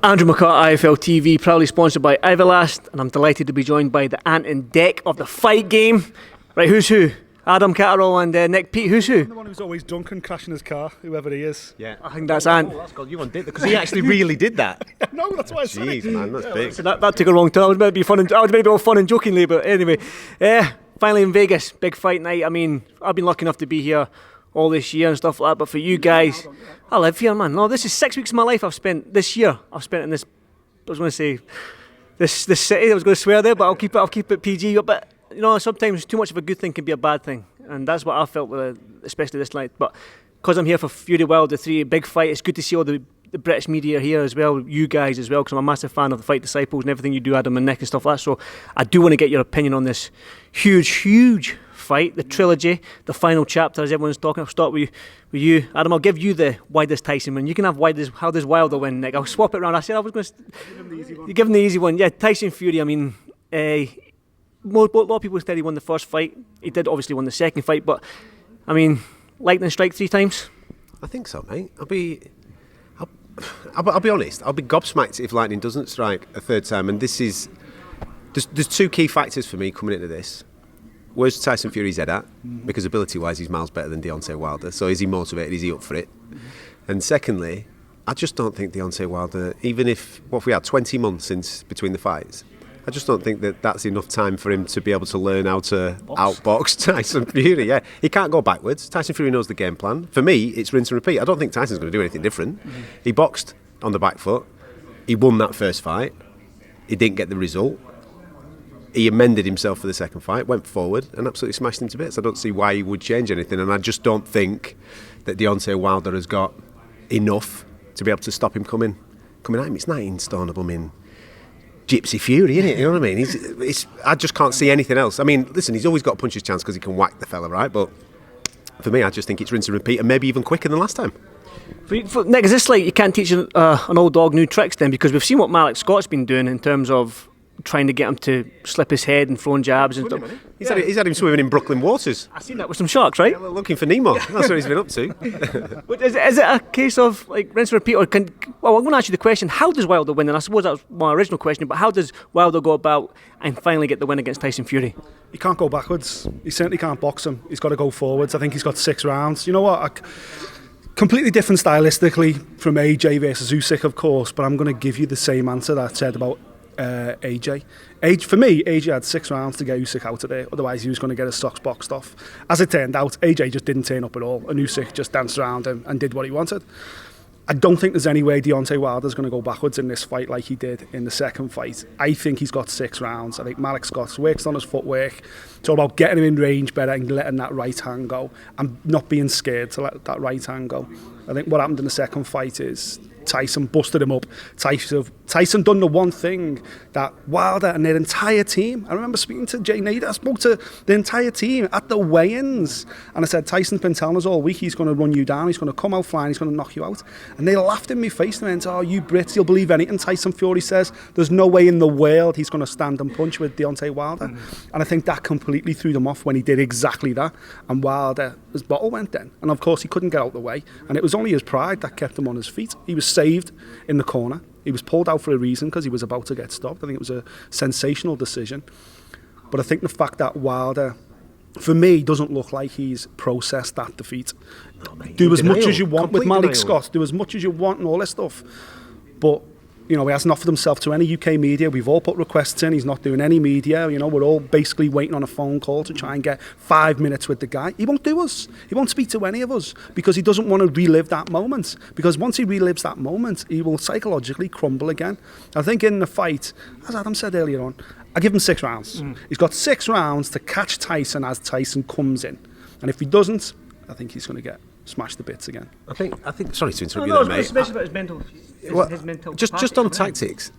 Andrew McCART, IFL TV, proudly sponsored by Everlast, and I'm delighted to be joined by the ant and deck of the fight game. Right, who's who? Adam Catterall and Nick Peet, who's who? The one who's always Duncan crashing his car, whoever he is. Yeah, I think that's Ant. Oh, that's good. You undid that because he actually really did that. No, that's why I said it. Jeez, man, that's big. So that took a wrong turn. I was meant to be fun. I was meant to be all fun and jokingly, but anyway, finally in Vegas, big fight night. I mean, I've been lucky enough to be here all this year and stuff like that. But for you guys, I live here, man. No, this is 6 weeks of my life I've spent this year. I've spent in this. I was going to say this city. I was going to swear there, but I'll keep it PG. But you know, sometimes too much of a good thing can be a bad thing, and that's what I felt with especially this night. But because I'm here for Fury Wilder 3, a big fight, it's good to see all the British media here as well, you guys as well, because I'm a massive fan of the Fight Disciples and everything you do, Adam and Nick and stuff like that. So I do want to get your opinion on this huge fight, the trilogy, the final chapter, as everyone's talking. I'll start with you, Adam. I'll give you the why does Tyson win. You can have how does Wilder win, Nick. I'll swap it around. I said I was going to give him the easy one. Yeah, Tyson Fury. I mean, a lot of people said he won the first fight. He did obviously win the second fight, but I mean, lightning strike 3 times. I think so, mate. I'll be honest. I'll be gobsmacked if lightning doesn't strike a third time. And this is there's 2 key factors for me coming into this. Where's Tyson Fury's head at? Because ability-wise, he's miles better than Deontay Wilder. So is he motivated? Is he up for it? And secondly, I just don't think Deontay Wilder, even if, what have we had, 20 months since between the fights, I just don't think that that's enough time for him to be able to learn how to outbox Tyson Fury. Yeah, he can't go backwards. Tyson Fury knows the game plan. For me, it's rinse and repeat. I don't think Tyson's going to do anything different. He boxed on the back foot. He won that first fight. He didn't get the result. He amended himself for the second fight, went forward and absolutely smashed him to bits. I don't see why he would change anything, and I just don't think that Deontay Wilder has got enough to be able to stop him coming at him. It's 19 stone of him Gypsy Fury, isn't it? You know what I mean? I just can't see anything else. I mean, listen, he's always got a puncher's chance because he can whack the fella, right? But for me, I just think it's rinse and repeat, and maybe even quicker than last time. Nick, is this like you can't teach an old dog new tricks then? Because we've seen what Malik Scott's been doing in terms of trying to get him to slip his head and throwing jabs and stuff. He's had him swimming in Brooklyn waters. I've seen that with some sharks, right? Yeah, looking for Nemo. That's what he's been up to. But is it a case of like rinse and repeat, or I'm going to ask you the question: how does Wilder win? And I suppose that was my original question. But how does Wilder go about and finally get the win against Tyson Fury? He can't go backwards. He certainly can't box him. He's got to go forwards. I think he's got 6 rounds. You know what? Completely different stylistically from AJ versus Usyk, of course. But I'm going to give you the same answer that I said about AJ. For me, AJ had 6 rounds to get Usyk out of there, otherwise he was going to get his socks boxed off. As it turned out, AJ just didn't turn up at all, and Usyk just danced around him and did what he wanted. I don't think there's any way Deontay Wilder's going to go backwards in this fight like he did in the second fight. I think he's got 6 rounds. I think Malik Scott's works on his footwork. It's all about getting him in range better and letting that right hand go and not being scared to let that right hand go. I think what happened in the second fight is Tyson busted him up. Tyson done the one thing that Wilder and their entire team, I remember speaking to Jay Nader, I spoke to the entire team at the weigh-ins, and I said, Tyson's been telling us all week he's going to run you down, he's going to come out flying, he's going to knock you out. And they laughed in my face and went, oh, you Brits, you'll believe anything Tyson Fury says. There's no way in the world he's going to stand and punch with Deontay Wilder. And I think that completely threw them off when he did exactly that. And Wilder, his bottle went then. And of course he couldn't get out the way. And it was only his pride that kept him on his feet. He was saved in the corner. He was pulled out for a reason because he was about to get stopped. I think it was a sensational decision. But I think the fact that Wilder, for me, doesn't look like he's processed that defeat. Do as much as you want with Malik Scott. Do as much as you want and all this stuff. But, you know, he hasn't offered himself to any UK media. We've all put requests in. He's not doing any media. You know, we're all basically waiting on a phone call to try and get 5 minutes with the guy. He won't do us. He won't speak to any of us because he doesn't want to relive that moment. Because once he relives that moment, he will psychologically crumble again. I think in the fight, as Adam said earlier on, I give him 6 rounds. He's got 6 rounds to catch Tyson as Tyson comes in. And if he doesn't, I think he's going to get smashed to bits again. I think. Sorry to interrupt you there, mate. Especially about his mental. His mental just on tactics,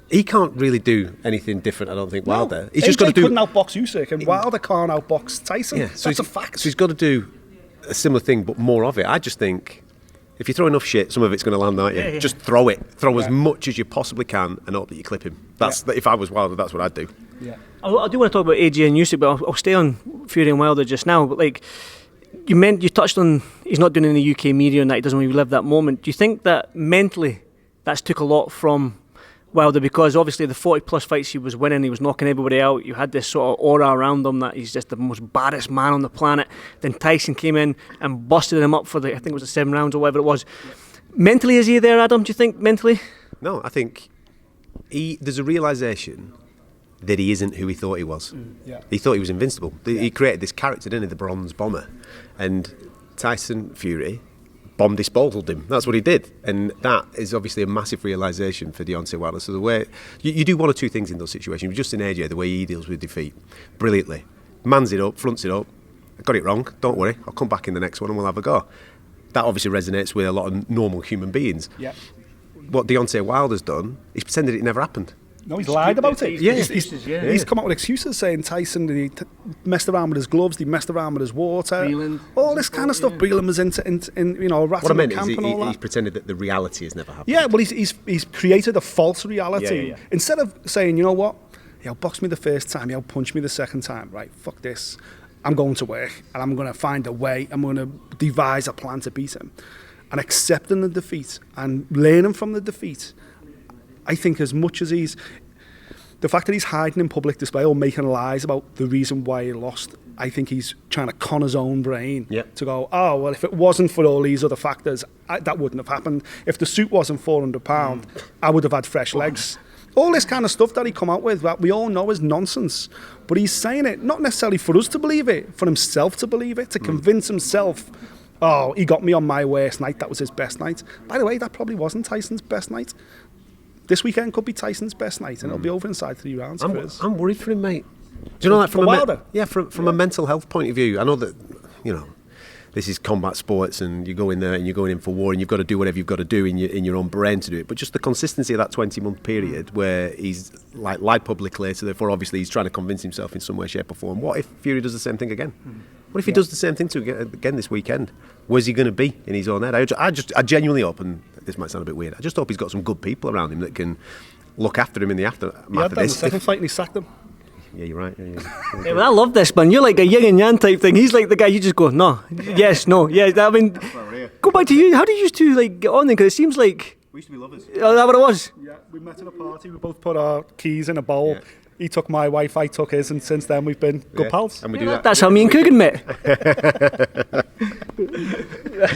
he can't really do anything different. I don't think Wilder. He's just got to do. Couldn't outbox Usyk, and Wilder can't outbox Tyson. Yeah, so that's a fact. So he's got to do a similar thing, but more of it. I just think if you throw enough shit, some of it's going to land, aren't you? Just throw it. Throw as much as you possibly can, and hope that you clip him. That's if I was Wilder, that's what I'd do. Yeah. I do want to talk about AJ and Usyk, but I'll stay on Fury and Wilder just now. But like. You touched on he's not doing any UK media and that he doesn't really live that moment. Do you think that mentally that's took a lot from Wilder, because obviously the 40-plus fights he was winning, he was knocking everybody out. You had this sort of aura around him that he's just the most baddest man on the planet. Then Tyson came in and busted him up for I think it was the 7 rounds or whatever it was. Mentally, is he there, Adam, do you think, mentally? No, I think there's a realisation that he isn't who he thought he was. He thought he was invincible. He created this character, didn't he, the Bronze Bomber. And Tyson Fury bomb-disposed him. That's what he did. And that is obviously a massive realisation for Deontay Wilder. So the way... You do one or two things in those situations. Just in AJ, the way he deals with defeat, brilliantly. Mans it up, fronts it up. I got it wrong. Don't worry. I'll come back in the next one and we'll have a go. That obviously resonates with a lot of normal human beings. Yeah. What Deontay Wilder's done, he's pretended it never happened. No, he's lied about it. Yeah. He's come up with excuses saying Tyson, he messed around with his gloves, he messed around with his water, Breland. all this kind of stuff. Breland was into What I meant camp is and all he's that. pretended that the reality has never happened. Yeah, well, he's created a false reality. Yeah. Instead of saying, you know what, he'll box me the first time, he'll punch me the second time, right, fuck this. I'm going to work and I'm going to find a way, I'm going to devise a plan to beat him. And accepting the defeat and learning from the defeat, I think as much as the fact that he's hiding in public display or making lies about the reason why he lost, I think he's trying to con his own brain to go, oh, well, if it wasn't for all these other factors, that wouldn't have happened. If the suit wasn't £400, I would have had fresh legs. All this kind of stuff that he come out with that we all know is nonsense. But he's saying it, not necessarily for us to believe it, for himself to believe it, to convince himself, oh, he got me on my worst night, that was his best night. By the way, that probably wasn't Tyson's best night. This weekend could be Tyson's best night, and it'll be over inside 3 rounds. I'm worried for him, mate. Do you know that from Wilder? From a mental health point of view? I know that, this is combat sports, and you go in there and you're going in for war, and you've got to do whatever you've got to do in your own brain to do it. But just the consistency of that 20-month period where he's lied publicly, so therefore obviously he's trying to convince himself in some way, shape, or form. What if Fury does the same thing again? What if he does the same thing again this weekend? Where's he going to be in his own head? I genuinely hope, and this might sound a bit weird, I just hope he's got some good people around him that can look after him in the aftermath of this. The second fight and he sacked him. Yeah, you're right. Yeah. Yeah, well, I love this, man. You're like a yin and yang type thing. He's like the guy you just go, no, yes, no, yeah. I mean, go back to you. How did you two get on then? Because it seems like We used to be lovers. Oh, is that what it was? Yeah, we met at a party. We both put our keys in a bowl. Yeah. He took my wife, I took his, and since then we've been good pals. And we do that. That's how me and Coogan met.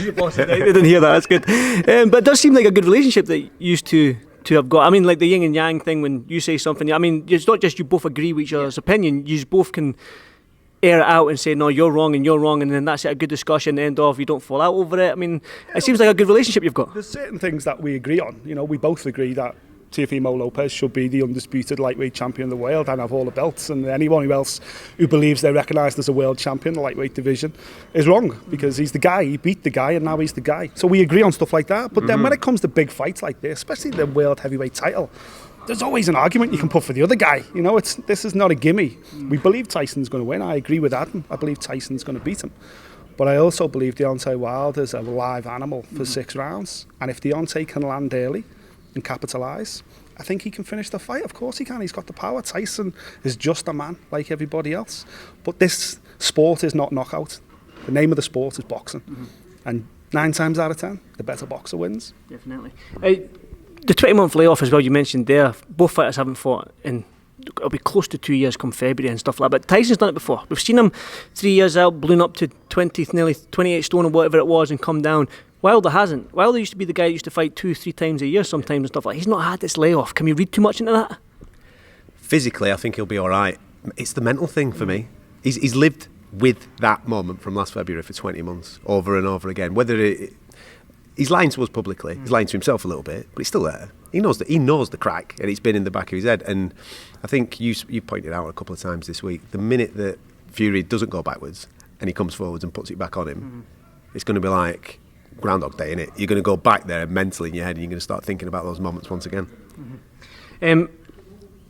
Your boss, they didn't hear that. That's good. But it does seem like a good relationship that you used to have got. I mean, like the yin and yang thing, when you say something, I mean, it's not just you both agree with each other's opinion, you both can air it out and say, no, you're wrong, and then that's it, a good discussion, end of, you don't fall out over it. I mean, it seems like a good relationship you've got. There's certain things that we agree on. You know, we both agree that Teofimo Lopez should be the undisputed lightweight champion of the world and have all the belts, and anyone else who believes they're recognised as a world champion in the lightweight division is wrong, because he's the guy, he beat the guy, and now he's the guy. So we agree on stuff like that, but then when it comes to big fights like this, especially the world heavyweight title, there's always an argument you can put for the other guy. You know, this is not a gimme. We believe Tyson's going to win. I agree with Adam. I believe Tyson's going to beat him. But I also believe Deontay Wilder's a live animal for 6 rounds. And if Deontay can land early and capitalise, I think he can finish the fight. Of course he can. He's got the power. Tyson is just a man like everybody else. But this sport is not knockout. The name of the sport is boxing. And 9 times out of 10, the better boxer wins. Definitely. The 20-month layoff as well, you mentioned there, both fighters haven't fought in, it'll be close to 2 years come February and stuff like that, but Tyson's done it before. We've seen him 3 years out, blown up to 20, nearly 28 stone or whatever it was and come down. Wilder hasn't. Wilder used to be the guy that used to fight 2-3 times a year sometimes and stuff like that. He's not had this layoff. Can we read too much into that? Physically, I think he'll be all right. It's the mental thing for me. He's lived with that moment from last February for 20 months over and over again. He's lying to us publicly. He's lying to himself a little bit, but he's still there. He knows the crack, and it's been in the back of his head. And I think you pointed out a couple of times this week, the minute that Fury doesn't go backwards and he comes forwards and puts it back on him, it's going to be like Groundhog Day, innit? You're going to go back there mentally in your head, and you're going to start thinking about those moments once again.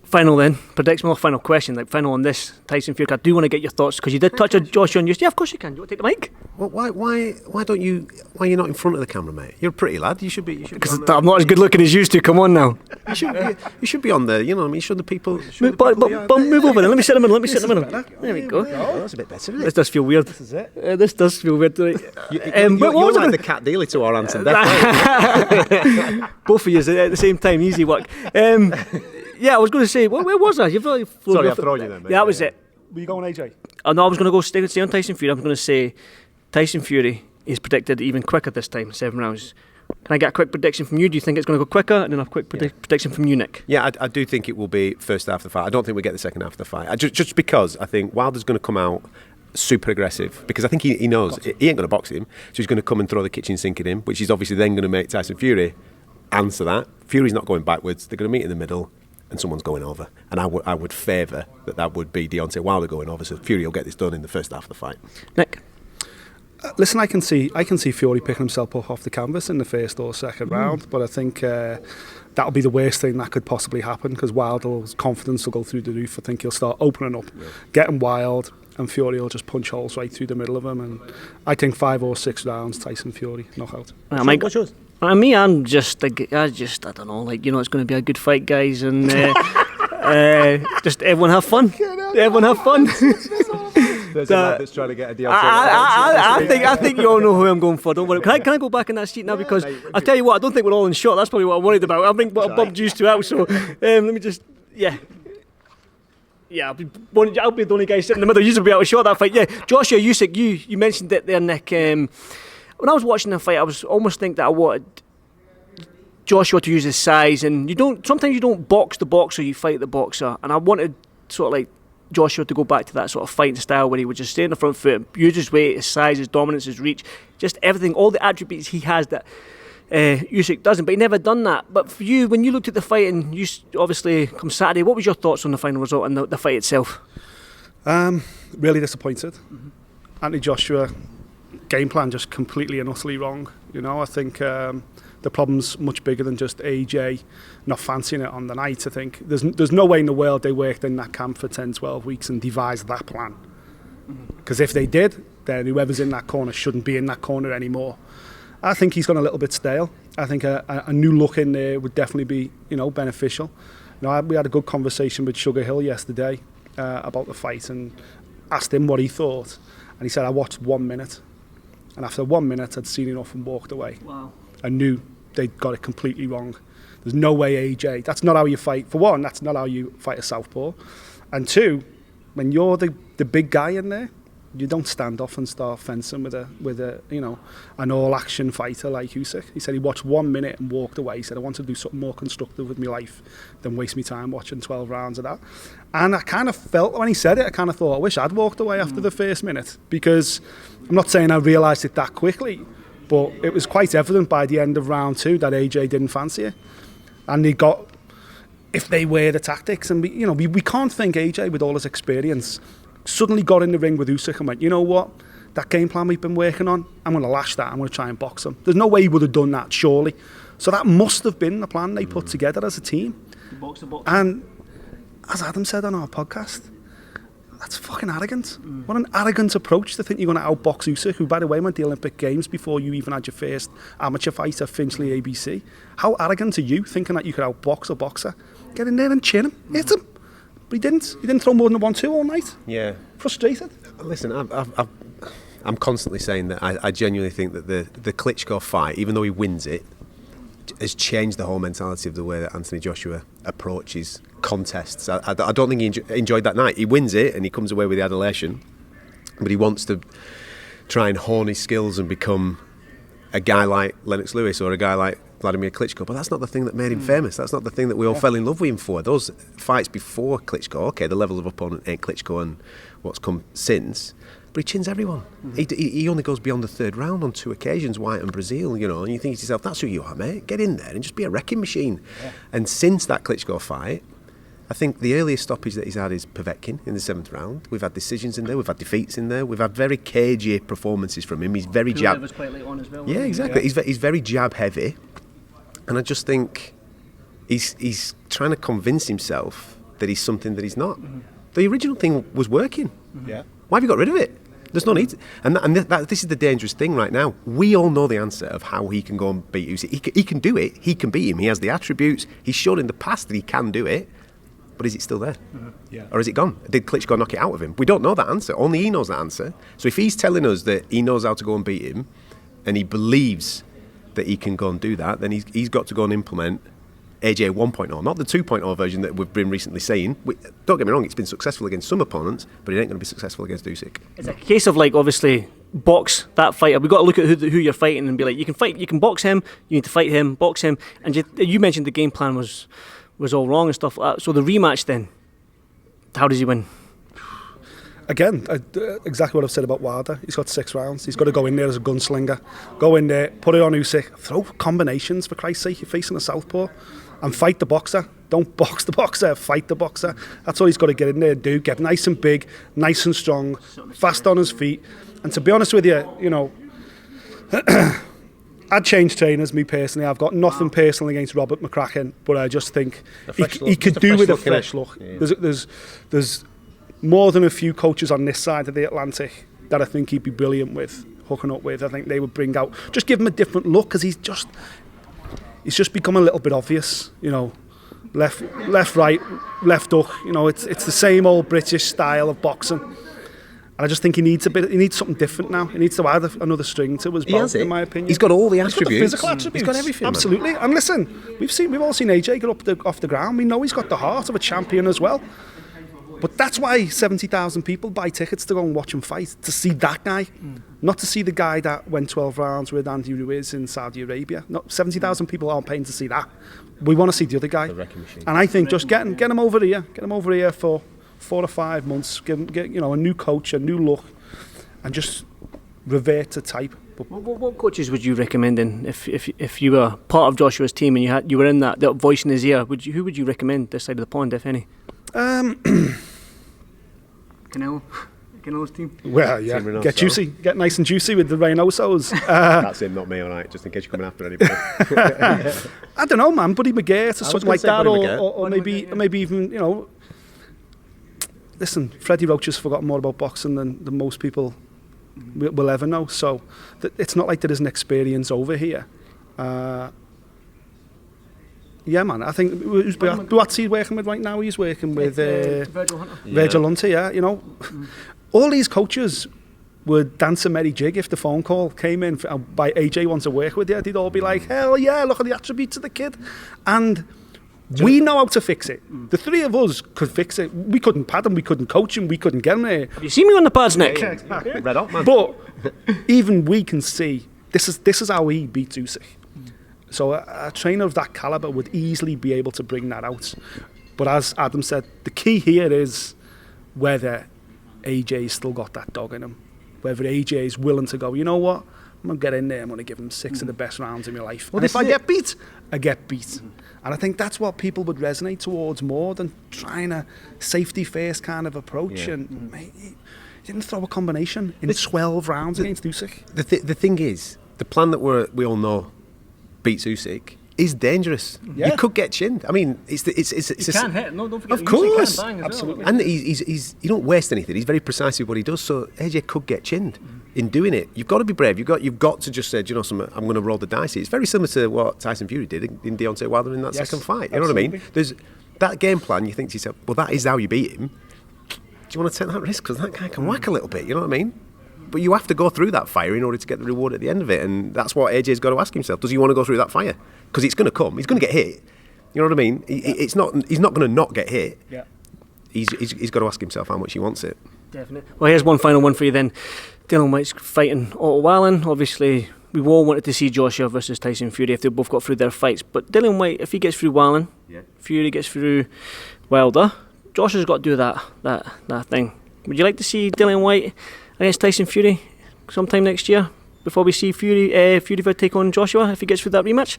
Final then, prediction, well, final question, like final on this Tyson Fury. I do want to get your thoughts because you did touch on Joshua and yeah, of course you can. Do you want to take the mic? Well, why don't you? Why are you not in front of the camera, mate? You're a pretty lad. You should be. Because I'm not as good looking as you used to. Come on now. You should be on there. You know what I mean? Should the people? Move over there. Let me sit in the middle. There we go. Oh, that's a bit better, isn't it? This does feel weird. This is it. This does feel weird. You're like the cat dealer to our answer. Both of you at the same time. Easy work. Yeah, I was going to say, where was I? Sorry, I've thrown you there, mate. Yeah, that was it. Were you going AJ? Oh, no, I was going to stay on Tyson Fury. I'm going to say Tyson Fury is predicted even quicker this time, 7 rounds. Can I get a quick prediction from you? Do you think it's going to go quicker? And then a quick prediction from you, Nick. Yeah, I do think it will be first half of the fight. I don't think we get the second half of the fight. Just because I think Wilder's going to come out super aggressive, because I think he knows he ain't going to box him, so he's going to come and throw the kitchen sink at him, which is obviously then going to make Tyson Fury answer that. Fury's not going backwards. They're going to meet in the middle. And someone's going over, and I would favour that would be Deontay Wilder going over. So Fury will get this done in the first half of the fight. Nick, listen, I can see Fury picking himself up off the canvas in the first or second round, but I think that'll be the worst thing that could possibly happen, because Wilder's confidence will go through the roof. I think he'll start opening up, getting wild, and Fury will just punch holes right through the middle of him. And I think 5 or 6 rounds, Tyson Fury knockout. What's yours? Me, I'm just, I don't know, like, it's going to be a good fight, guys, and just everyone have fun. Everyone have fun. There's a lad that's trying to get a deal. I think you all know who I'm going for. Don't worry. Can I go back in that seat now? Because I'll tell you what, I don't think we're all in shot. That's probably what I'm worried about. I think what Bob Juice to out. So let me just, yeah, I'll be the only guy sitting in the middle. You'll be out of shot that fight. Yeah, Joshua Usyk, you mentioned it there, Nick. When I was watching the fight, I was almost think that I wanted Joshua to use his size, and sometimes you don't box the boxer, you fight the boxer, and I wanted sort of like Joshua to go back to that sort of fighting style where he would just stay in the front foot, use his weight, his size, his dominance, his reach, just everything, all the attributes he has that Usyk doesn't, but he never done that. But for you, when you looked at the fight, and you obviously come Saturday, what was your thoughts on the final result and the fight itself? Really disappointed. Anthony Joshua, game plan just completely and utterly wrong. I think the problem's much bigger than just AJ not fancying it on the night. I think there's no way in the world they worked in that camp for 10, 12 weeks and devised that plan. Because if they did, then whoever's in that corner shouldn't be in that corner anymore. I think he's gone a little bit stale. I think a new look in there would definitely be, beneficial. We had a good conversation with Sugar Hill yesterday about the fight and asked him what he thought. And he said, I watched 1 minute. And after 1 minute, I'd seen enough and walked away. Wow. I knew they'd got it completely wrong. There's no way AJ, that's not how you fight. For one, that's not how you fight a southpaw. And two, when you're the big guy in there, you don't stand off and start fencing with an all-action fighter like Usyk. He said he watched 1 minute and walked away. He said, I want to do something more constructive with my life than waste my time watching 12 rounds of that. And I kind of felt, when he said it, I kind of thought, I wish I'd walked away after the first minute, because I'm not saying I realised it that quickly, but it was quite evident by the end of round 2 that AJ didn't fancy it. And he got, if they were the tactics, and we can't think AJ, with all his experience, suddenly got in the ring with Usyk and went, you know what, that game plan we've been working on, I'm going to lash that, I'm going to try and box him. There's no way he would have done that, surely. So that must have been the plan they put together as a team. And as Adam said on our podcast, that's fucking arrogant. What an arrogant approach to think you're going to outbox Usyk, who, by the way, went to the Olympic Games before you even had your first amateur fight at Finchley ABC. How arrogant are you, thinking that you could outbox a boxer? Get in there and chin him, hit him. But he didn't. He didn't throw more than a 1-2 all night. Yeah. Frustrated. Listen, I'm constantly saying that I genuinely think that the Klitschko fight, even though he wins it, has changed the whole mentality of the way that Anthony Joshua approaches contests. I don't think he enjoyed that night. He wins it and he comes away with the adulation, but he wants to try and hone his skills and become a guy like Lennox Lewis or a guy like Vladimir Klitschko, but that's not the thing that made him famous. That's not the thing that we all fell in love with him for. Those fights before Klitschko, okay, the level of opponent ain't Klitschko and what's come since, but he chins everyone. He only goes beyond the third round on 2 occasions, White and Brazil, and you think to yourself, that's who you are, mate. Get in there and just be a wrecking machine. Yeah. And since that Klitschko fight, I think the earliest stoppage that he's had is Povetkin in the 7th round. We've had decisions in there, we've had defeats in there, we've had very cagey performances from him. He's very jab. Was quite late on as well. Yeah, exactly. Yeah. He's very jab heavy. And I just think he's trying to convince himself that he's something that he's not. The original thing was working. Yeah. Why have you got rid of it? There's no need. This is the dangerous thing right now. We all know the answer of how he can go and beat Usyk. He can do it. He can beat him. He has the attributes. He's shown in the past that he can do it. But is it still there? Yeah. Or is it gone? Did Klitschko knock it out of him? We don't know that answer. Only he knows that answer. So if he's telling us that he knows how to go and beat him, and he believes that he can go and do that, then he's got to go and implement AJ 1.0, not the 2.0 version that we've been recently saying. Don't get me wrong, it's been successful against some opponents, but it ain't going to be successful against Usyk. It's a case of, like, obviously box that fighter. We've got to look at who you're fighting and be like, you can box him, you need to fight him, box him. And you mentioned the game plan was all wrong and stuff like that. So the rematch then, how does he win? Again, exactly what I've said about Wilder. He's got 6 rounds. He's got to go in there as a gunslinger. Go in there, put it on Usyk, throw combinations, for Christ's sake. You're facing a southpaw. And fight the boxer. Don't box the boxer, fight the boxer. That's all he's got to get in there and do. Get nice and big, nice and strong, fast on his feet. And to be honest with you, I'd change trainers, me personally. I've got nothing personal against Robert McCracken, but I just think he could do with a fresh look. Yeah. There's more than a few coaches on this side of the Atlantic that I think he'd be brilliant with, hooking up with. I think they would bring out, just give him a different look, because he's just become a little bit obvious, left, right, left hook. It's the same old British style of boxing. And I just think he needs something different now. He needs to add another string to his bow, in my opinion. He's got all the attributes. He's got the physical attributes. He's got everything. Absolutely. Man. And listen, we've all seen AJ get off the ground. We know he's got the heart of a champion as well. But that's why 70,000 people buy tickets to go and watch him fight, to see that guy, not to see the guy that went 12 rounds with Andy Ruiz in Saudi Arabia. 70,000 people aren't paying to see that. We want to see the other guy. And I think just get him over here for 4 or 5 months, get a new coach, a new look, and just revert to type. But what coaches would you recommend then, if you were part of Joshua's team and you were in that voice in his ear? Who would you recommend this side of the pond, if any? Canelo's team. Well, yeah. Get juicy, get nice and juicy with the Reynosos. That's him, not me. All right, just in case you're coming after anybody. I don't know, man. Buddy McGuire or something like that, or maybe even Listen, Freddie Roach has forgotten more about boxing than most people will ever know. So it's not like there is an experience over here. Yeah, man. I think who's Buatsi working with right now? He's working with Virgil Hunter. Virgil Hunter, yeah. All these coaches would dance a merry jig if the phone call came in by AJ wants to work with you. They'd all be like, hell yeah, look at the attributes of the kid. And we know how to fix it. The three of us could fix it. We couldn't pad him, we couldn't coach him, we couldn't get him there. Have you seen me on the pads, Nick? Yeah, exactly. Red hot, man. But even we can see this is how he beats Usyk. So a trainer of that caliber would easily be able to bring that out. But as Adam said, the key here is whether AJ's still got that dog in him. Whether AJ is willing to go, you know what? I'm going to get in there, I'm going to give him 6 of the best rounds in my life. Well, and if I get beat, I get beat. And I think that's what people would resonate towards more than trying a safety first kind of approach. Yeah. And mate, he didn't throw a combination in 12 rounds against Usyk. The thing is, the plan that we all know beats Usyk is dangerous. Yeah. You could get chinned. I mean, it's he can hit. No, don't forget. Of course, can bang absolutely. Well. And he's you don't waste anything. He's very precise with what he does. So AJ could get chinned in doing it. You've got to be brave. You've got to just say, do you know something? I'm going to roll the dice. It's very similar to what Tyson Fury did in Deontay Wilder in that second fight. You know what I mean? There's that game plan. You think to yourself, well, that is how you beat him. Do you want to take that risk? Because that guy can whack a little bit. You know what I mean? But you have to go through that fire in order to get the reward at the end of it, and that's what AJ's got to ask himself. Does he want to go through that fire? Because it's going to come. He's going to get hit. You know what I mean? He's not going to not get hit. Yeah. He's got to ask himself how much he wants it. Definitely. Well, here's one final one for you then. Dillon White's fighting Otto Wallen. Obviously, we all wanted to see Joshua versus Tyson Fury if they both got through their fights. But Dillon White, if he gets through Wallen, Fury gets through Wilder, Joshua's got to do that thing. Would you like to see Dillon White against Tyson Fury sometime next year before we see Fury take on Joshua if he gets through that rematch?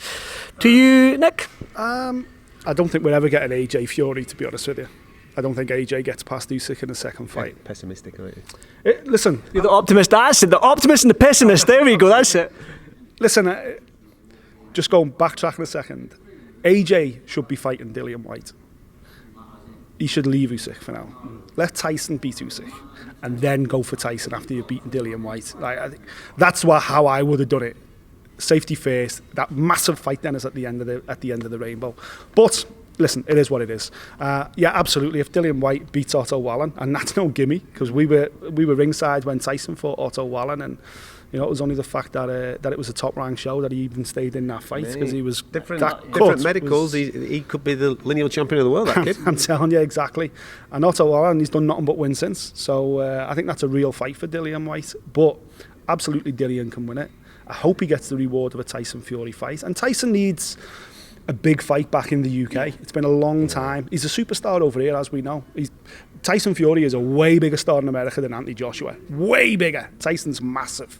To you, Nick? I don't think we're ever getting AJ Fury, to be honest with you. I don't think AJ gets past Usyk in the second fight. Pessimistic, aren't you? Listen, you're the optimist. That's it. The optimist and the pessimist. There we go. That's it. Listen, just going backtracking a second. AJ should be fighting Dillon White. he should leave Usyk for now. Let Tyson beat Usyk, and then go for Tyson after you've beaten Dillon White. Like, I think that's how I would have done it. Safety first. That massive fight then is at the end of the rainbow. But listen, it is what it is. Yeah, absolutely. If Dillon White beats Otto Wallen, and that's no gimme, because we were ringside when Tyson fought Otto Wallen, and you know, it was only the fact that it was a top-ranked show that he even stayed in that fight, because he was different medicals. He could be the lineal champion of the world. That kid. I'm telling you, exactly. And Otto Wallen, he's done nothing but win since. So I think that's a real fight for Dillon White. But absolutely, Dillon can win it. I hope he gets the reward of a Tyson Fury fight. And Tyson needs a big fight back in the UK. It's been a long time. He's a superstar over here, as we know. Tyson Fury is a way bigger star in America than Anthony Joshua. Way bigger. Tyson's massive.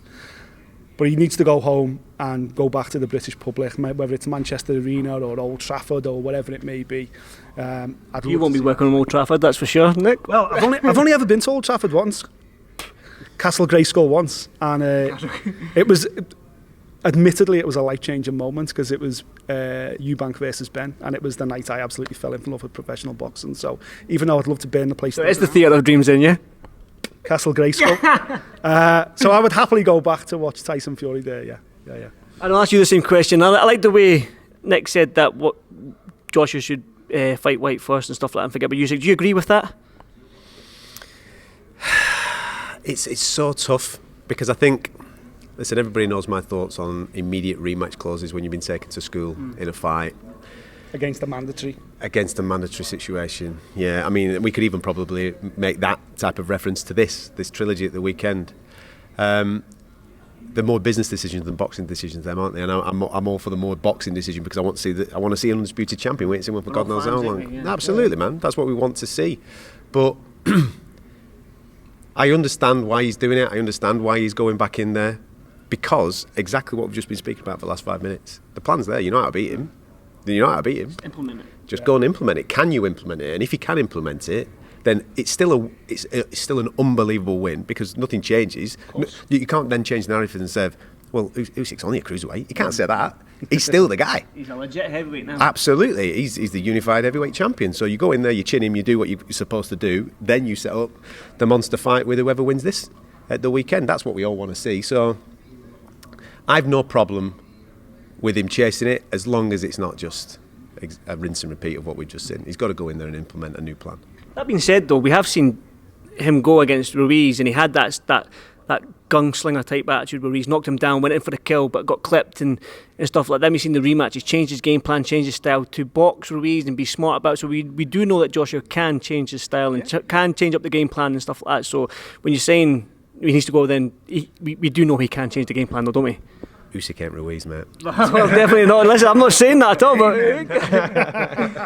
But he needs to go home and go back to the British public, whether it's Manchester Arena or Old Trafford or whatever it may be. You won't be working on Old Trafford, that's for sure, Nick. Well, I've only ever been to Old Trafford once. Castle Grayskull once. And it was... Admittedly, it was a life-changing moment, because it was Eubank versus Ben, and it was the night I absolutely fell in love with professional boxing. So even though I'd love to burn the place... So it's the theatre of dreams in, yeah? Castle Grayskull. So I would happily go back to watch Tyson Fury there, yeah. And I'll ask you the same question. I like the way Nick said that Joshua should fight White first and stuff like that and forget about Usyk. Do you agree with that? It's so tough, because I think... Listen, everybody knows my thoughts on immediate rematch clauses when you've been taken to school in a fight. Against a mandatory situation, yeah. I mean, we could even probably make that type of reference to this trilogy at the weekend. They're more business decisions than boxing decisions, them, aren't they? And I'm all for the more boxing decision, because I want to see an undisputed champion. Wait and see one for God knows how long. Yeah. Absolutely, man. That's what we want to see. But I understand why he's doing it. I understand why he's going back in there. Because exactly what we've just been speaking about for the last 5 minutes. The plan's there. You know how to beat him. Implement it. Just go and implement it. Can you implement it? And if you can implement it, then it's still an unbelievable win, because nothing changes. You can't then change the narrative and say, well, Usyk's only a cruiserweight. You can't say that. He's still the guy. He's a legit heavyweight now. Absolutely. He's the unified heavyweight champion. So you go in there, you chin him, you do what you're supposed to do. Then you set up the monster fight with whoever wins this at the weekend. That's what we all want to see. So I've no problem with him chasing it, as long as it's not just a rinse and repeat of what we've just seen. He's got to go in there and implement a new plan. That being said, though, we have seen him go against Ruiz, and he had that gunslinger type attitude where Ruiz knocked him down, went in for the kill, but got clipped and stuff like that. We've seen the rematch. He's changed his game plan, changed his style to box Ruiz and be smart about it. So we do know that Joshua can change his style and can change up the game plan and stuff like that. So when you're saying he needs to go, then we do know he can change the game plan, though, don't we? Usyk ain't Ruiz, mate. Well, definitely not. Listen, I'm not saying that at all, but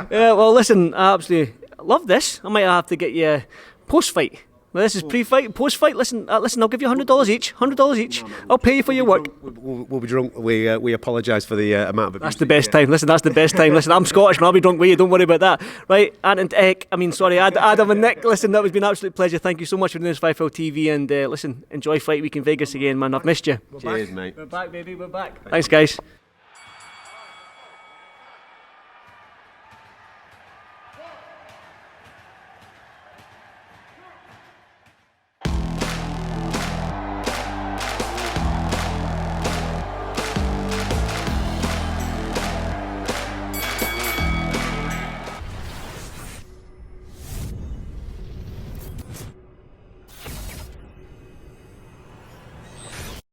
yeah, well, listen, I absolutely love this. I might have to get you a post-fight. Well, this is pre-fight, post-fight. Listen, I'll give you $100 each. $100 each. I'll pay you for your work. We'll be drunk. We apologise for the amount of abuse. That's the best time. Listen, that's the best time. Listen, I'm Scottish and I'll be drunk with you. Don't worry about that. Right, Adam and Nick. Listen, that was been an absolute pleasure. Thank you so much for doing this 5L TV, and listen, enjoy Fight Week in Vegas again, man. I've missed you. Cheers, mate. We're back, baby. We're back. Thanks, guys.